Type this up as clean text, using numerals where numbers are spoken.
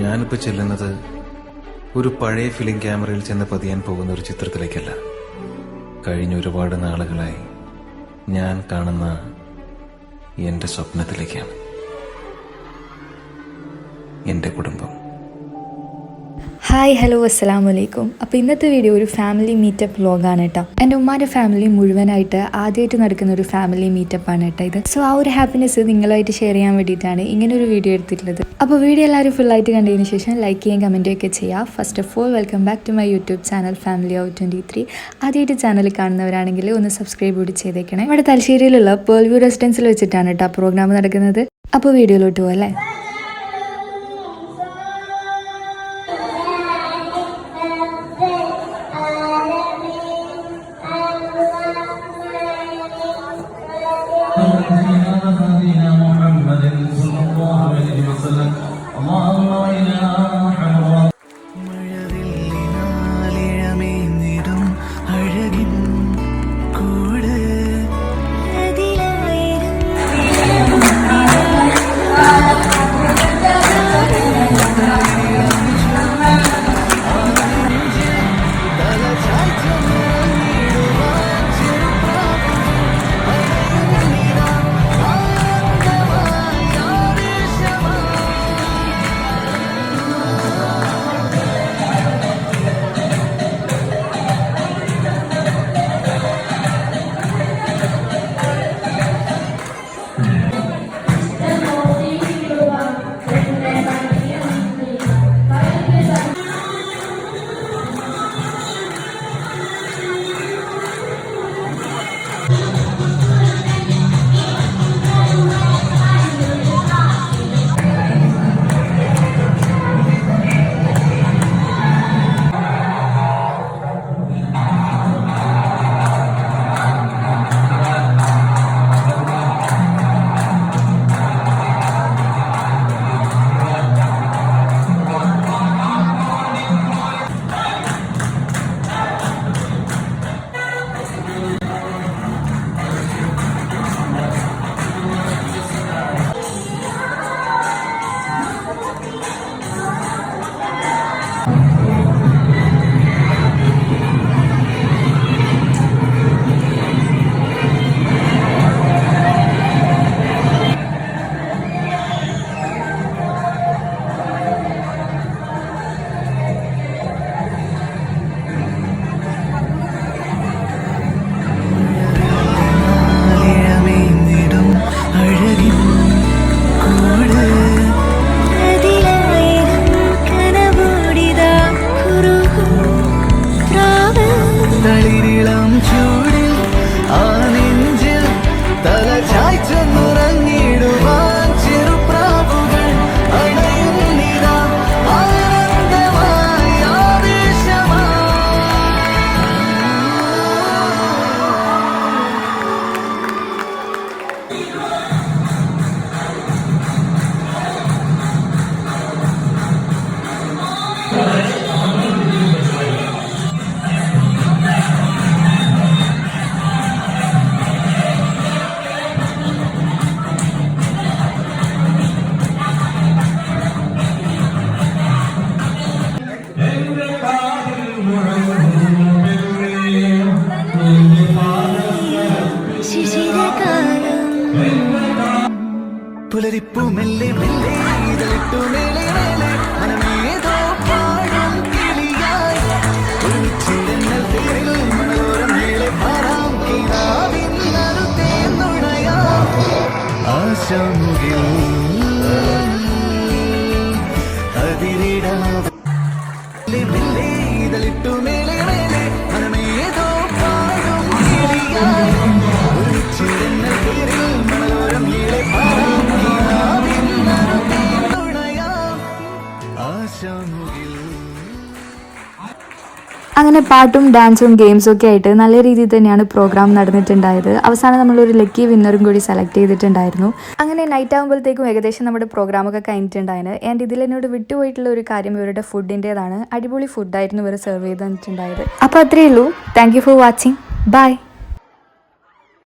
ഞാനിപ്പോൾ ചെല്ലുന്നത് ഒരു പഴയ ഫിലിം ക്യാമറയിൽ ചെന്ന് പതിയാൻ പോകുന്ന ഒരു ചിത്രത്തിലേക്കല്ല. കഴിഞ്ഞ ഒരുപാട് നാളുകളായി ഞാൻ കാണുന്ന എൻ്റെ സ്വപ്നത്തിലേക്കാണ്. എൻ്റെ കുടുംബം. ഹായ് ഹലോ അസ്സലാമു അലൈക്കും. അപ്പോൾ ഇന്നത്തെ വീഡിയോ ഒരു ഫാമിലി മീറ്റപ്പ് വ്ലോഗാണ് കേട്ടോ. എൻ്റെ ഉമ്മാൻ്റെ ഫാമിലി മുഴുവനായിട്ട് ആദ്യമായിട്ട് നടക്കുന്ന ഒരു ഫാമിലി മീറ്റപ്പാണ് കേട്ടോ ഇത്. സോ ആ ഒരു ഹാപ്പിനെസ് നിങ്ങളുമായിട്ട് ഷെയർ ചെയ്യാൻ വേണ്ടിയിട്ടാണ് ഇങ്ങനെ ഒരു വീഡിയോ എടുത്തിട്ടുള്ളത്. അപ്പോൾ വീഡിയോ എല്ലാവരും ഫുള്ളായിട്ട് കണ്ടതിന് ശേഷം ലൈക്ക് ചെയ്യുകയും കമൻറ്റും ഒക്കെ ചെയ്യുക. First of all welcome back to my YouTube channel family ഔ 23. ആദ്യമായിട്ട് ചാനൽ കാണുന്നവരാണെങ്കിൽ ഒന്ന് സബ്സ്ക്രൈബ് കൂടി ചെയ്തേക്കണേ. ഇവിടെ തലശ്ശേരിയിലുള്ള പേൾ വ്യൂ റെസിഡൻസിൽ വെച്ചിട്ടാണ് കേട്ടോ പ്രോഗ്രാം നടക്കുന്നത്. അപ്പോൾ വീഡിയോയിലോട്ട് പോകല്ലേ. പുലരിപ്പൂ മെല്ലെ മെല്ലെ ഇതളിട്ടു മേലെ മേലെ മനമേതോ പാടും കിളിയായി ഒരുമിച്ചിരുന്നൽ തേരിൽ മണലോരം മേലെ പാറാം കിനാവിൻ നറുത്തേ നുണയാം ആശമുകിൽ അതിരിടാം മെല്ലെ ഇതളിട്ടു മേലെ മേലെ മനമേതോ പാടും കിളിയായി ഒരുമിച്ചിരുന്നൽ തേരിൽ മണലോരം മേലെ പാറാം അങ്ങനെ പാട്ടും ഡാൻസും ഗെയിംസും ഒക്കെ ആയിട്ട് നല്ല രീതിയിൽ തന്നെയാണ് പ്രോഗ്രാം നടന്നിട്ടുണ്ടായത്. അവസാനം നമ്മളൊരു ലക്കി വിന്നറും കൂടി സെലക്ട് ചെയ്തിട്ടുണ്ടായിരുന്നു. അങ്ങനെ നൈറ്റ് ആകുമ്പോഴത്തേക്കും ഏകദേശം നമ്മുടെ പ്രോഗ്രാമൊക്കെ കഴിഞ്ഞിട്ടുണ്ടായിരുന്നു. ആൻഡ് ഇതിൽ എന്നോട് വിട്ടുപോയിട്ടുള്ള ഒരു കാര്യം ഇവരുടെ ഫുഡിൻ്റെതാണ്. അടിപൊളി ഫുഡായിരുന്നു ഇവർ സെർവ് ചെയ്ത് തന്നിട്ടുണ്ടായത്. അപ്പോൾ അത്രയേ ഉള്ളൂ. Thank you for watching. By.